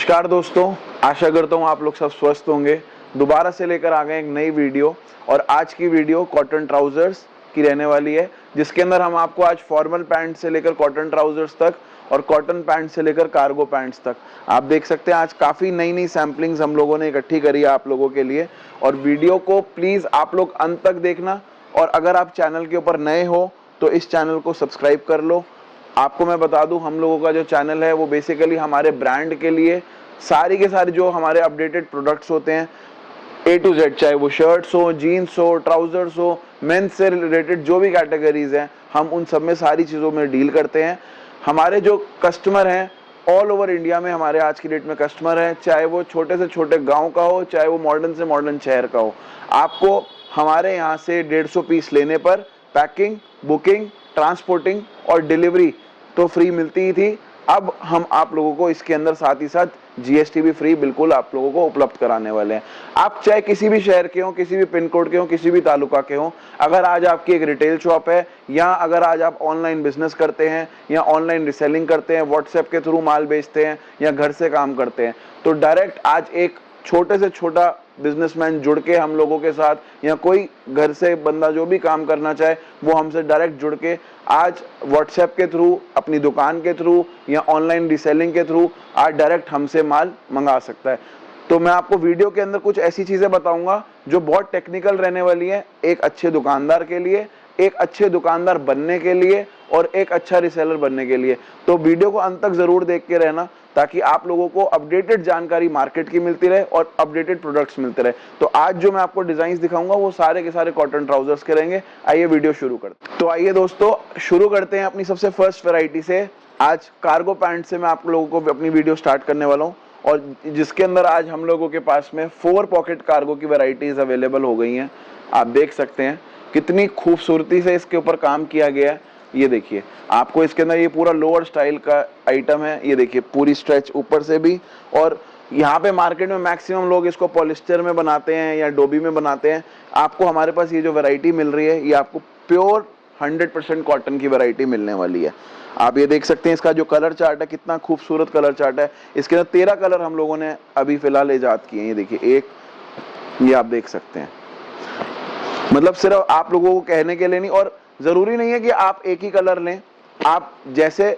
नमस्कार दोस्तों, आशा करता हूँ आप लोग सब स्वस्थ होंगे। दोबारा से लेकर आ गए एक नई वीडियो और आज की वीडियो कॉटन ट्राउजर्स की रहने वाली है, जिसके अंदर हम आपको आज फॉर्मल पैंट से लेकर कॉटन ट्राउजर्स तक और कॉटन पैंट से लेकर कार्गो पैंट्स तक आप देख सकते हैं। आज काफ़ी नई नई सैम्पलिंग्स हम लोगों ने इकट्ठी करी है आप लोगों के लिए, और वीडियो को प्लीज़ आप लोग अंत तक देखना। और अगर आप चैनल के ऊपर नए हो तो इस चैनल को सब्सक्राइब कर लो। आपको मैं बता दूं, हम लोगों का जो चैनल है वो बेसिकली हमारे ब्रांड के लिए सारी के सारे जो हमारे अपडेटेड प्रोडक्ट्स होते हैं A to Z, चाहे वो शर्ट्स हो, जीन्स हो, ट्राउजर्स हो, मेंस से रिलेटेड जो भी कैटेगरीज हैं, हम उन सब में सारी चीज़ों में डील करते हैं। हमारे जो कस्टमर हैं ऑल ओवर इंडिया में, हमारे आज की डेट में कस्टमर हैं, चाहे वो छोटे से छोटे गांव का हो, चाहे वो मॉडर्न से मॉडर्न शहर का हो, आपको हमारे यहाँ से 150 पीस लेने पर पैकिंग, बुकिंग, ट्रांसपोर्टिंग और डिलीवरी तो फ्री मिलती ही थी। अब हम आप लोगों को इसके अंदर साथ ही साथ GST भी फ्री बिल्कुल आप लोगों को उपलब्ध कराने वाले हैं। आप चाहे किसी भी शहर के हो, किसी भी पिन कोड के हो, किसी भी तालुका के हो, अगर आज आपकी एक रिटेल शॉप है या अगर आज आप ऑनलाइन बिजनेस करते हैं या ऑनलाइन रिसेलिंग करते हैं, व्हाट्सएप के थ्रू माल बेचते हैं या घर से काम करते हैं, तो डायरेक्ट आज एक छोटे से छोटा बिजनेसमैन जुड़ के हम लोगों के साथ, या कोई घर से बंदा जो भी काम करना चाहे वो हमसे डायरेक्ट जुड़ के आज व्हाट्सएप के थ्रू, अपनी दुकान के थ्रू या ऑनलाइन रीसेलिंग के थ्रू आज डायरेक्ट हमसे माल मंगा सकता है। तो मैं आपको वीडियो के अंदर कुछ ऐसी चीज़ें बताऊंगा जो बहुत टेक्निकल रहने वाली है, एक अच्छे दुकानदार के लिए, एक अच्छे दुकानदार बनने के लिए और एक अच्छा रिसेलर बनने के लिए। तो वीडियो को अंत तक जरूर देख के रहना, ताकि आप लोगों को अपडेटेड जानकारी मार्केट की मिलती रहे और अपडेटेड प्रोडक्ट्स मिलते रहे। तो आज जो मैं आपको डिजाइन दिखाऊंगा वो सारे के सारे कॉटन ट्राउजर्स के रहेंगे। आइए वीडियो शुरू करते हैं। तो आइए दोस्तों शुरू करते हैं अपनी सबसे फर्स्ट वैरायटी से। आज कार्गो पैंट से मैं आप लोगों को अपनी वीडियो स्टार्ट करने वाला हूँ, और जिसके अंदर आज हम लोगों के पास में 4 पॉकेट कार्गो की वैरायटीज अवेलेबल हो गई हैं। आप देख सकते हैं कितनी खूबसूरती से इसके ऊपर काम किया गया है। ये देखिए, आपको इसके अंदर ये पूरा लोअर स्टाइल का आइटम है। ये देखिए पूरी स्ट्रेच ऊपर से भी, और यहाँ पे मार्केट में मैक्सिमम लोग इसको पॉलिस्टर में बनाते हैं या डोबी में बनाते हैं। आपको हमारे पास ये जो वैरायटी मिल रही है ये आपको प्योर 100% कॉटन की वैरायटी मिलने वाली है। आप ये देख सकते हैं इसका जो कलर चार्ट है, कितना खूबसूरत कलर चार्ट है। इसके अंदर 13 कलर हम लोगों ने अभी फिलहाल ईजाद किए हैं। ये देखिए, एक ये आप देख सकते हैं, मतलब सिर्फ आप लोगों को कहने के लिए नहीं, और जरूरी नहीं है कि आप एक ही कलर लें। आप जैसे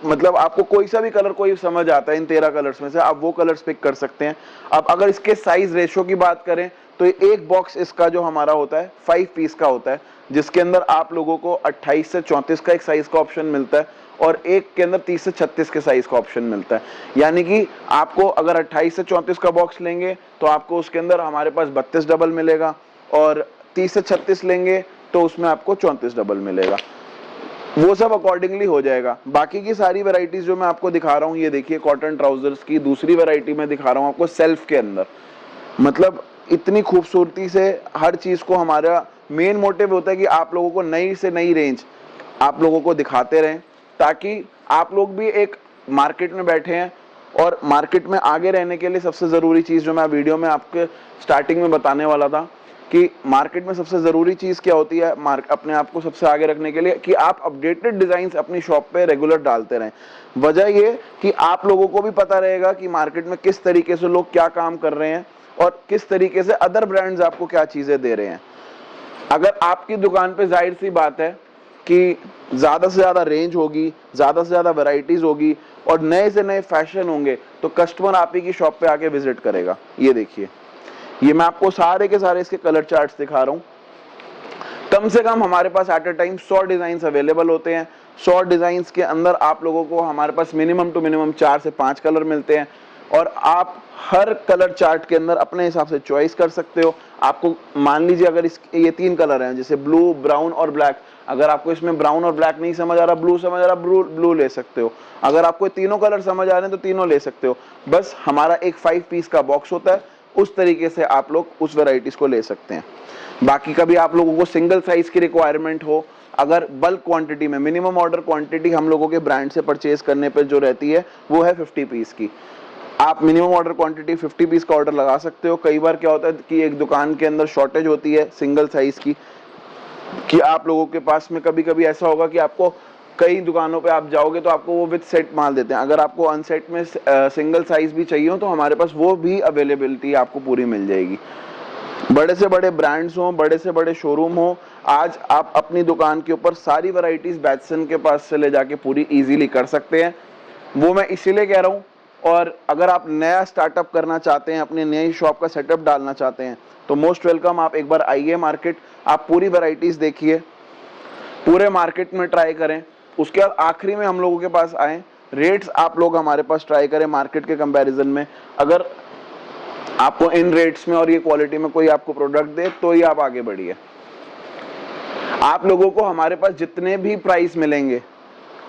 मतलब आपको कोई सा भी कलर कोई समझ आता है इन 13 कलर्स में से, आप वो कलर्स पिक कर सकते हैं। अब अगर इसके साइज रेशो की बात करें तो एक बॉक्स इसका जो हमारा होता है 5 पीस का होता है, जिसके अंदर आप लोगों को 28 से 34 का एक साइज का ऑप्शन मिलता है, और एक के अंदर 30 से 36 के साइज का ऑप्शन मिलता है। यानी कि आपको अगर 28 से 34 का बॉक्स लेंगे तो आपको उसके अंदर हमारे पास 32 डबल मिलेगा, और 30 से 36 लेंगे तो उसमें आपको 34 डबल मिलेगा। वो सब अकॉर्डिंगली हो जाएगा। बाकी की सारी वैरायटीज जो मैं आपको दिखा रहा हूँ, ये देखिए कॉटन ट्राउजर्स की दूसरी वैरायटी में दिखा रहा हूँ आपको सेल्फ के अंदर। मतलब इतनी खूबसूरती से हर चीज को, हमारा मेन मोटिव होता है कि आप लोगों को नई से नई रेंज आप लोगों को दिखाते रहें, ताकि आप लोग भी एक मार्केट में बैठे हैं, और मार्केट में आगे रहने के लिए सबसे जरूरी चीज जो मैं वीडियो में आपके स्टार्टिंग में बताने वाला था कि मार्केट में सबसे जरूरी चीज क्या होती है अपने आप को सबसे आगे रखने के लिए, कि आप अपडेटेड डिजाइन्स अपनी शॉप पे रेगुलर डालते रहें। वजह ये कि आप लोगों को भी पता रहेगा कि मार्केट में किस तरीके से लोग क्या काम कर रहे हैं और किस तरीके से अदर ब्रांड्स आपको क्या चीजें दे रहे हैं। अगर आपकी दुकान पे जाहिर सी बात है कि ज्यादा से ज्यादा रेंज होगी, ज्यादा से ज्यादा वैरायटीज होगी और नए से नए फैशन होंगे, तो कस्टमर आप ही की शॉप पे आके विजिट करेगा। ये देखिए, ये मैं आपको सारे के सारे इसके कलर चार्ट्स दिखा रहा हूँ। कम से कम हमारे पास at a time 100 design available होते हैं। 100 डिजाइन के अंदर आप लोगों को हमारे पास मिनिमम टू मिनिमम 4 से 5 कलर मिलते हैं, और आप हर कलर चार्ट के अंदर अपने हिसाब से चॉइस कर सकते हो। आपको मान लीजिए अगर ये 3 कलर हैं, जैसे ब्लू, ब्राउन और ब्लैक, अगर आपको इसमें ब्राउन और ब्लैक नहीं समझ आ रहा, ब्लू समझ आ रहा, ब्लू ले सकते हो। अगर आपको तीनों कलर समझ आ रहे हैं तो तीनों ले सकते हो। बस हमारा एक 5 पीस का बॉक्स होता है, उस तरीके से आप लोग उस वैरायटीज को ले सकते हैं। बाकी कभी आप लोगों को सिंगल साइज की रिक्वायरमेंट हो, अगर बल्क क्वांटिटी में, मिनिमम ऑर्डर क्वांटिटी हम लोगों के ब्रांड से परचेज करने पर जो रहती है वो है 50 पीस की। आप मिनिमम ऑर्डर क्वांटिटी 50 पीस का ऑर्डर लगा सकते हो। कई बार क्या होता है कि एक दुकान के अंदर शॉर्टेज होती है सिंगल साइज की, कि आप लोगों के पास में कभी कभी ऐसा होगा कि आपको कई दुकानों पे आप जाओगे तो आपको वो विद सेट माल देते हैं। अगर आपको अनसेट में सिंगल साइज भी चाहिए हो तो हमारे पास वो भी अवेलेबिलिटी आपको पूरी मिल जाएगी। बड़े से बड़े ब्रांड्स हो, बड़े से बड़े शोरूम हो, आज आप अपनी दुकान के ऊपर सारी वैरायटीज बैटसन के पास से ले जाके पूरी इजीली कर सकते हैं। वो मैं इसीलिए कह रहा हूँ। और अगर आप नया स्टार्टअप करना चाहते हैं, अपनी नई शॉप का सेटअप डालना चाहते हैं, तो मोस्ट वेलकम। आप एक बार आइए मार्केट, आप पूरी वैरायटीज देखिए, पूरे मार्केट में ट्राई करें, उसके बाद आखिरी में हम लोगों के पास आए, रेट्स आप लोग हमारे पास ट्राई करें मार्केट के कंपैरिजन में। अगर आपको इन रेट्स में और ये क्वालिटी में कोई आपको प्रोडक्ट दे तो ही आप आगे बढ़िए। आप लोगों को हमारे पास जितने भी प्राइस मिलेंगे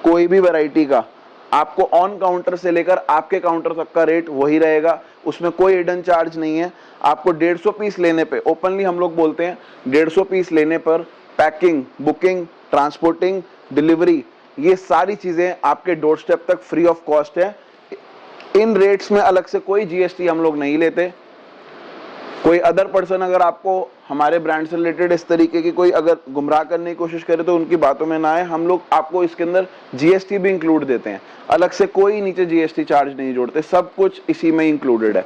कोई भी वैरायटी का, आपको ऑन काउंटर से लेकर आपके काउंटर तक का रेट वही रहेगा, उसमें कोई हिडन चार्ज नहीं है। आपको 150 पीस लेने पे, ओपनली हम लोग बोलते हैं 150 पीस लेने पर पैकिंग, बुकिंग, ट्रांसपोर्टिंग, डिलीवरी, ये सारी चीजें आपके डोर स्टेप तक फ्री ऑफ कॉस्ट है। इन रेट्स में अलग से कोई जीएसटी हम लोग नहीं लेते। कोई अदर पर्सन अगर आपको हमारे ब्रांड से रिलेटेड इस तरीके की कोई अगर गुमराह करने की कोशिश करे तो उनकी बातों में ना आए। हम लोग आपको इसके अंदर जीएसटी भी इंक्लूड देते हैं, अलग से कोई नीचे जीएसटी चार्ज नहीं जोड़ते, सब कुछ इसी में इंक्लूडेड है,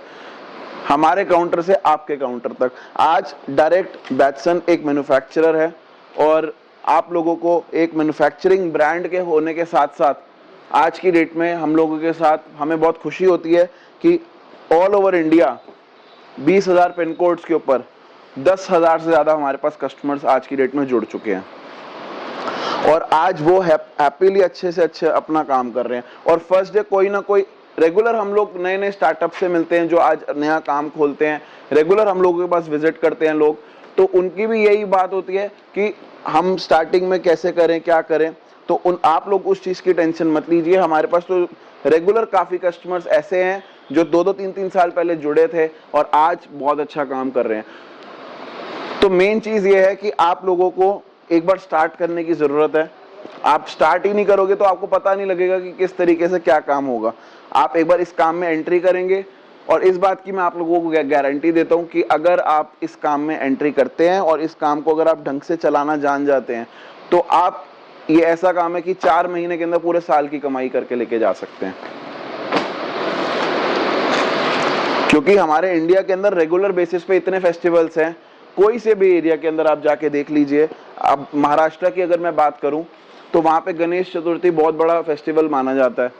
हमारे काउंटर से आपके काउंटर तक। आज डायरेक्ट बैटसन एक मैन्युफैक्चरर है और आप लोगों को एक मैन्युफैक्चरिंग ब्रांड के होने के साथ साथ आज की डेट में हम लोगों के साथ हमें बहुत खुशी होती है कि all over India 20,000 pin codes के ऊपर 10,000 से ज़्यादा हमारे पास कस्टमर्स आज की डेट में जुड़ चुके हैं और आज वो हैप्पीली अच्छे से अच्छे अपना काम कर रहे हैं। और फर्स्ट डे कोई ना कोई रेगुलर हम लोग नए नए स्टार्टअप से मिलते हैं जो आज नया काम खोलते हैं, रेगुलर हम लोगों के पास विजिट करते हैं लोग, तो उनकी भी यही बात होती है कि हम स्टार्टिंग में कैसे करें, क्या करें। तो उन आप लोग उस चीज़ की टेंशन मत लीजिए। हमारे पास तो रेगुलर काफ़ी कस्टमर्स ऐसे हैं जो 2-2, 3-3 साल पहले जुड़े थे और आज बहुत अच्छा काम कर रहे हैं। तो मेन चीज़ ये है कि आप लोगों को एक बार स्टार्ट करने की ज़रूरत है। आप स्टार्ट ही नहीं करोगे तो आपको पता नहीं लगेगा कि किस तरीके से क्या काम होगा। आप एक बार इस काम में एंट्री करेंगे और इस बात की मैं आप लोगों को गारंटी देता हूं कि अगर आप इस काम में एंट्री करते हैं और इस काम को अगर आप ढंग से चलाना जान जाते हैं तो आप, ये ऐसा काम है कि 4 महीने के अंदर पूरे साल की कमाई करके लेके जा सकते हैं। क्योंकि हमारे इंडिया के अंदर रेगुलर बेसिस पे इतने फेस्टिवल्स हैं, कोई से भी एरिया के अंदर आप जाके देख लीजिए। अब महाराष्ट्र की अगर मैं बात करूं तो वहां पे गणेश चतुर्थी बहुत बड़ा फेस्टिवल माना जाता है,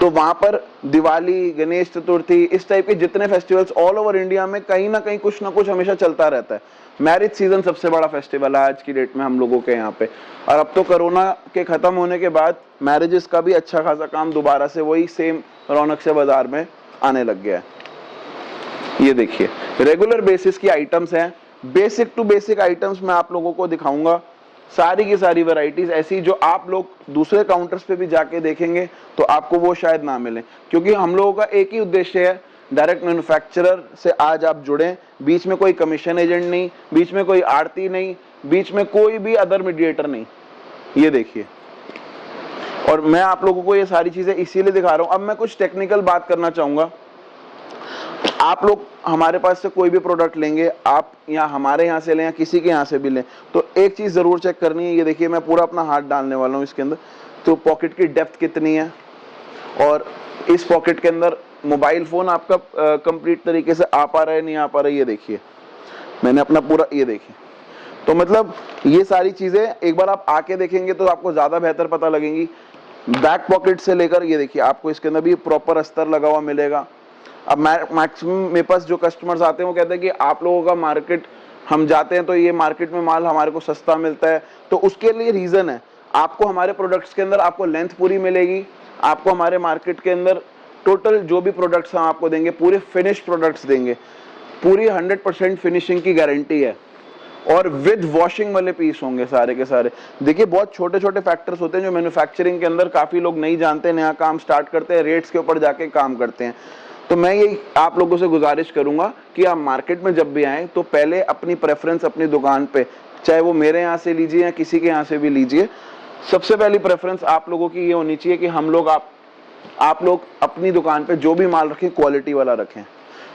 तो वहां पर दिवाली, गणेश चतुर्थी, इस टाइप के जितने फेस्टिवल्स ऑल ओवर इंडिया में कहीं ना कहीं कुछ ना कुछ हमेशा चलता रहता है। मैरिज सीजन सबसे बड़ा फेस्टिवल है आज की डेट में हम लोगों के यहाँ पे, और अब तो कोरोना के खत्म होने के बाद मैरिजेस का भी अच्छा खासा काम दोबारा से वही सेम रौनक से बाजार में आने लग गया है। ये देखिए रेगुलर बेसिस की आइटम्स हैं, बेसिक टू बेसिक आइटम्स मैं आप लोगों को दिखाऊंगा, सारी की सारी वैरायटीज ऐसी जो आप लोग दूसरे काउंटर्स पे भी जाके देखेंगे तो आपको वो शायद ना मिले। क्योंकि हम लोगों का एक ही उद्देश्य है, डायरेक्ट मैन्युफैक्चरर से आज आप जुड़ें, बीच में कोई कमीशन एजेंट नहीं, बीच में कोई आड़ती नहीं, बीच में कोई भी अदर मीडिएटर नहीं। ये देखिए, और मैं आप लोगों को ये सारी चीजें इसीलिए दिखा रहा हूं। अब मैं कुछ टेक्निकल बात करना चाहूंगा। आप लोग हमारे पास से कोई भी प्रोडक्ट लेंगे, आप या हमारे यहाँ से लें या किसी के यहाँ से भी लें, तो एक चीज जरूर चेक करनी है। ये देखिए मैं पूरा अपना हाथ डालने वाला हूँ इसके अंदर, तो पॉकेट की डेप्थ कितनी है, और इस पॉकेट के अंदर मोबाइल फोन आपका कंप्लीट तरीके से आ पा रहा है नहीं आ पा रहा है। ये देखिए मैंने अपना पूरा, ये देखिए, तो मतलब ये सारी चीजें एक बार आप आके देखेंगे तो आपको ज्यादा बेहतर पता लगेंगी। बैक पॉकेट से लेकर ये देखिए आपको इसके अंदर भी प्रॉपर अस्तर लगा हुआ मिलेगा। अब मैक्सिमम मेरे पास जो कस्टमर्स आते हैं वो कहते हैं कि आप लोगों का मार्केट, हम जाते हैं तो ये मार्केट में माल हमारे को सस्ता मिलता है, तो उसके लिए रीजन है, आपको हमारे प्रोडक्ट्स के अंदर आपको लेंथ पूरी मिलेगी, आपको हमारे मार्केट के अंदर टोटल जो भी प्रोडक्ट्स हम आपको देंगे पूरे फिनिश प्रोडक्ट्स देंगे, पूरी 100% फिनिशिंग की गारंटी है, और विद वॉशिंग वाले पीस होंगे सारे के सारे। देखिए बहुत छोटे छोटे फैक्टर्स होते हैं जो मैन्युफैक्चरिंग के अंदर काफी लोग नहीं जानते, नया काम स्टार्ट करते हैं, रेट्स के ऊपर जाके काम करते हैं। तो मैं यही आप लोगों से गुजारिश करूंगा कि आप मार्केट में जब भी आए तो पहले अपनी प्रेफरेंस अपनी दुकान पे, चाहे वो मेरे यहाँ से लीजिए या किसी के यहाँ से भी लीजिए, सबसे पहली प्रेफरेंस आप लोगों की ये होनी चाहिए कि हम लोग आप लोग अपनी दुकान पे जो भी माल रखें क्वालिटी वाला रखें।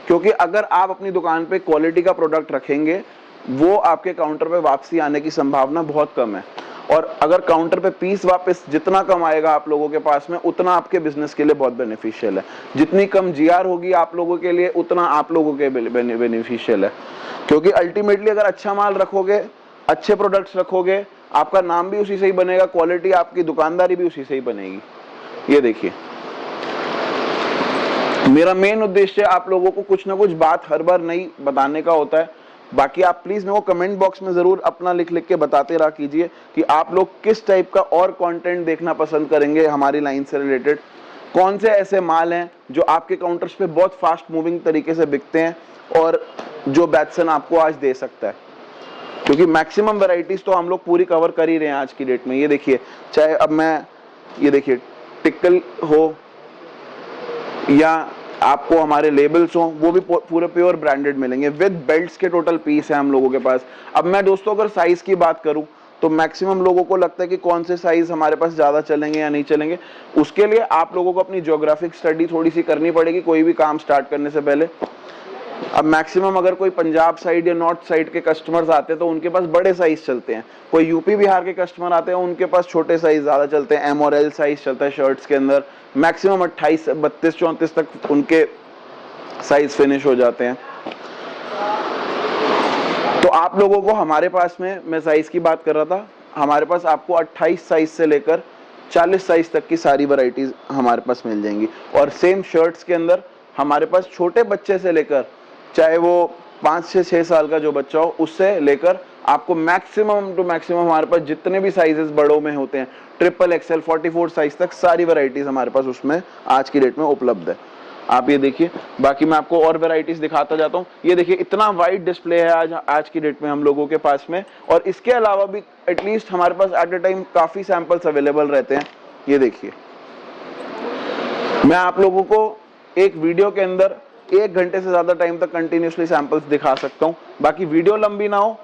क्योंकि अगर आप अपनी दुकान पे क्वालिटी का प्रोडक्ट रखेंगे वो आपके काउंटर पे वापसी आने की संभावना बहुत कम है। और अगर काउंटर पे पीस वापस जितना कम आएगा आप लोगों के पास में, उतना आपके बिजनेस के लिए बहुत बेनिफिशियल है। जितनी कम जीआर होगी आप लोगों के लिए, उतना आप लोगों के बेनिफिशियल है। क्योंकि अल्टीमेटली अगर अच्छा माल रखोगे, अच्छे प्रोडक्ट्स रखोगे, आपका नाम भी उसी से ही बनेगा, क्वालिटी आपकी दुकानदारी भी उसी से ही बनेगी। ये देखिए, मेरा मेन उद्देश्य आप लोगों को कुछ ना कुछ बात हर बार नई बताने का होता है। बाकी आप प्लीज मेरे को कमेंट बॉक्स में जरूर अपना लिख लिख के बताते रहा कीजिए कि आप लोग किस टाइप का और कंटेंट देखना पसंद करेंगे हमारी लाइन से रिलेटेड। कौन से ऐसे माल हैं जो आपके काउंटर्स पे बहुत फास्ट मूविंग तरीके से बिकते हैं और जो बैटसन आपको आज दे सकता है। क्योंकि मैक्सिमम वैरायटीज तो हम लोग पूरी कवर कर ही रहे हैं आज की डेट में। ये देखिए, चाहे अब मैं ये देखिए टिकल हो या आपको हमारे लेबल्स हो, वो भी पूरे प्योर ब्रांडेड मिलेंगे विद बेल्ट्स के टोटल पीस है हम लोगों के पास। अब मैं दोस्तों अगर साइज की बात करूं तो मैक्सिमम लोगों को लगता है कि कौन से साइज हमारे पास ज्यादा चलेंगे या नहीं चलेंगे। उसके लिए आप लोगों को अपनी ज्योग्राफिक स्टडी थोड़ी सी करनी पड़ेगी कोई भी काम स्टार्ट करने से पहले। अब मैक्सिमम अगर कोई पंजाब साइड या नॉर्थ साइड के कस्टमर्स आते हैं तो उनके पास बड़े साइज चलते हैं। कोई यूपी बिहार के कस्टमर आते हैं उनके पास छोटे साइज ज्यादा चलते हैं। एम और एल साइज चलता है शर्ट्स के अंदर, मैक्सिमम 28, 32, 34 तक उनके साइज फिनिश हो जाते हैं। तो आप लोगों को हमारे पास में, मैं साइज की बात कर रहा था, हमारे पास आपको 28 साइज से लेकर 40 साइज तक की सारी वैरायटीज हमारे पास मिल जाएंगी। और सेम शर्ट्स के अंदर हमारे पास छोटे बच्चे से लेकर, चाहे वो 5 से 6 साल का जो बच्चा हो, उससे लेकर आपको मैक्सिमम टू मैक्सिमम हमारे पास जितने भी साइजेस बड़ों में होते हैं, ट्रिपल एक्सएल 44 साइज तक सारी वैरायटीज हमारे पास उसमें आज की डेट में उपलब्ध है। आप ये देखिए, बाकी मैं आपको और वैरायटीज दिखाता जाता हूँ। ये देखिए, इतना वाइड डिस्प्ले है आज की डेट में हम लोगों के पास में। और इसके अलावा भी एटलीस्ट हमारे पास एट अ टाइम काफी सैंपल्स अवेलेबल रहते हैं। ये देखिए, मैं आप लोगों को एक वीडियो के अंदर 1 घंटे से ज्यादा टाइम तक कंटिन्यूसली सैंपल्स दिखा सकता हूँ। बाकी वीडियो लंबी ना हो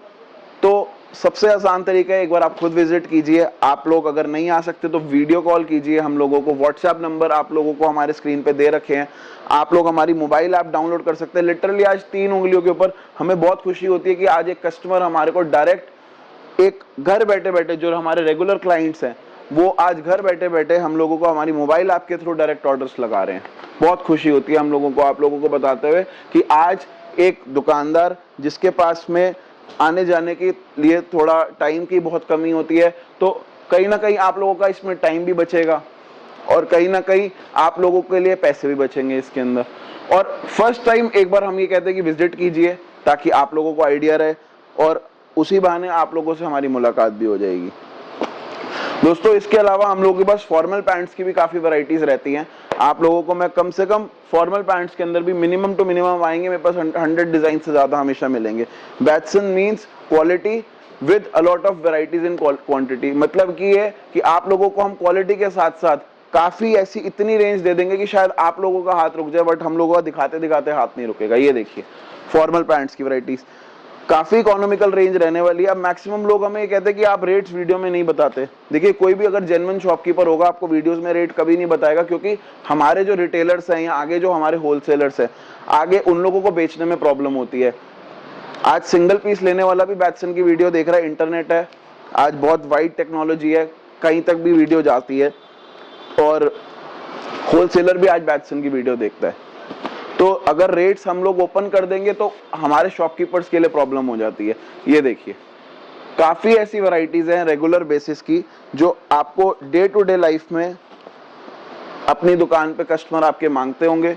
तो सबसे आसान तरीका है, एक बार आप खुद विजिट कीजिए। आप लोग अगर नहीं आ सकते तो वीडियो कॉल कीजिए हम लोगों को। व्हाट्सएप नंबर आप लोगों को हमारे स्क्रीन पे दे रखे हैं। आप लोग हमारी मोबाइल ऐप डाउनलोड कर सकते हैं। लिटरली आज 3 उंगलियों के ऊपर हमें बहुत खुशी होती है कि आज एक कस्टमर हमारे को डायरेक्ट एक घर बैठे बैठे, जो हमारे रेगुलर क्लाइंट्स हैं, वो आज घर बैठे बैठे हम लोगों को हमारी मोबाइल ऐप के थ्रू डायरेक्ट ऑर्डर्स लगा रहे हैं। बहुत खुशी होती है हम लोगों को आप लोगों को बताते हुए कि आज एक दुकानदार जिसके पास में आने जाने के लिए थोड़ा टाइम की बहुत कमी होती है, तो कहीं ना कहीं आप लोगों का इसमें टाइम भी बचेगा और कहीं ना कहीं आप लोगों के लिए पैसे भी बचेंगे इसके अंदर। और फर्स्ट टाइम एक बार हम ये कहते हैं कि विजिट कीजिए ताकि आप लोगों को आइडिया रहे और उसी बहाने आप लोगों से हमारी मुलाकात भी हो जाएगी। दोस्तों, इसके अलावा हम लोगों के पास फॉर्मल पैंट्स की भी काफी वैरायटीज रहती हैं। आप लोगों को मैं कम से कम फॉर्मल पैंट्स के अंदर भी मिनिमम टू मिनिमम आएंगे मेरे पास 100 डिजाइन से ज्यादा हमेशा मिलेंगे। Bateson means quality with a lot of varieties in quantity. मतलब कि ये कि आप लोगों को हम क्वालिटी के साथ साथ काफी ऐसी इतनी रेंज दे देंगे कि शायद आप लोगों का हाथ रुक जाए, बट हम लोगों का दिखाते दिखाते हाथ नहीं रुकेगा। ये देखिए, फॉर्मल पैंट्स की वैरायटीज काफी इकोनॉमिकल रेंज रहने वाली है। अब मैक्सिमम लोग हमें ये कहते हैं कि आप रेट्स वीडियो में नहीं बताते। देखिए, कोई भी अगर जेन्युइन शॉपकीपर होगा आपको वीडियोस में रेट कभी नहीं बताएगा, क्योंकि हमारे जो रिटेलर्स हैं या आगे जो हमारे होलसेलर्स हैं, आगे उन लोगों को बेचने में प्रॉब्लम होती है। आज सिंगल पीस लेने वाला भी बैटसन की वीडियो देख रहा है, इंटरनेट है, आज बहुत वाइड टेक्नोलॉजी है, कहीं तक भी वीडियो जाती है और होलसेलर भी आज बैटसन की वीडियो देखता है। तो अगर रेट्स हम लोग ओपन कर देंगे तो हमारे शॉपकीपर्स के लिए प्रॉब्लम हो जाती है। ये देखिए, काफी ऐसी वैरायटीज हैं रेगुलर बेसिस की जो आपको डे टू डे लाइफ में अपनी दुकान पे कस्टमर आपके मांगते होंगे।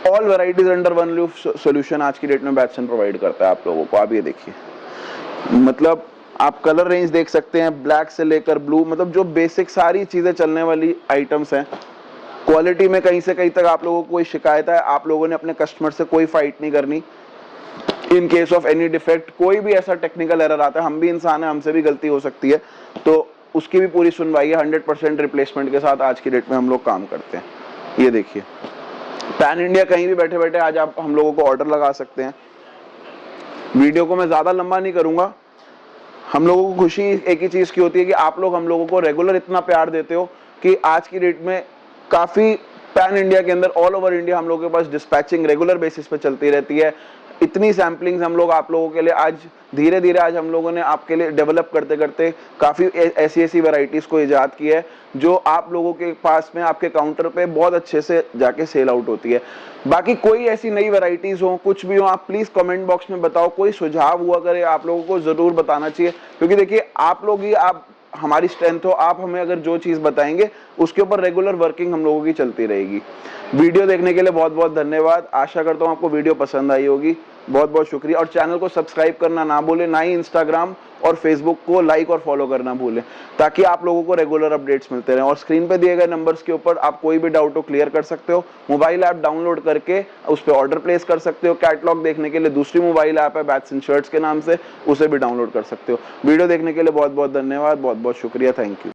All varieties under one roof solution आज की डेट में बैटसन प्रोवाइड करता है आप लोगों को। आप ये देखिए, मतलब आप कलर रेंज देख सकते हैं, ब्लैक से लेकर ब्लू, मतलब जो बेसिक सारी चीजें चलने वाली आइटम्स हैं। क्वालिटी में कहीं से कहीं तक आप लोगों को कोई शिकायत है, आप लोगों ने अपने कस्टमर से कोई फाइट नहीं करनी। In case of any defect, कोई भी ऐसा टेक्निकल एरर आता है, हम भी इंसान है, हमसे भी गलती हो सकती है, तो उसकी भी पूरी सुनवाई है। 100% रिप्लेसमेंट के साथ आज की डेट में हम लोग काम करते हैं। ये देखिए, पैन इंडिया कहीं भी बैठे बैठे आज आप हम लोगों को ऑर्डर लगा सकते हैं। वीडियो को मैं ज्यादा लंबा नहीं करूंगा। हम लोगों को खुशी एक ही चीज की होती है कि आप लोग हम लोगों को रेगुलर इतना प्यार देते हो कि आज की डेट में काफी पैन इंडिया के अंदर, ऑल ओवर इंडिया हम लोगों के पास डिस्पैचिंग रेगुलर बेसिस पे चलती रहती है। इतनी सैम्पलिंग्स हम लोग आप लोगों के लिए आज धीरे धीरे आज हम लोगों ने आपके लिए डेवलप करते करते काफ़ी ऐसी वैरायटीज़ को इजाद की है जो आप लोगों के पास में आपके काउंटर पे बहुत अच्छे से जाके सेल आउट होती है। बाकी कोई ऐसी नई वैरायटीज़ हो, कुछ भी हो, आप प्लीज़ कमेंट बॉक्स में बताओ। कोई सुझाव हुआ करे आप लोगों को ज़रूर बताना चाहिए, क्योंकि देखिए आप लोग ही आप हमारी स्ट्रेंथ हो। आप हमें अगर जो चीज़ बताएंगे उसके ऊपर रेगुलर वर्किंग हम लोगों की चलती रहेगी। वीडियो देखने के लिए बहुत बहुत धन्यवाद। आशा करता हूँ आपको वीडियो पसंद आई होगी। बहुत बहुत शुक्रिया। और चैनल को सब्सक्राइब करना ना भूलें, ना ही इंस्टाग्राम और फेसबुक को लाइक और फॉलो करना भूलें, ताकि आप लोगों को रेगुलर अपडेट्स मिलते रहें। और स्क्रीन पे दिए गए नंबर्स के ऊपर आप कोई भी डाउट हो क्लियर कर सकते हो। मोबाइल ऐप डाउनलोड करके उस पर ऑर्डर प्लेस कर सकते हो। कैटलॉग देखने के लिए दूसरी मोबाइल ऐप है बैट्स एंड शर्ट्स के नाम से, उसे भी डाउनलोड कर सकते हो। वीडियो देखने के लिए बहुत बहुत धन्यवाद। बहुत बहुत शुक्रिया। Thank you.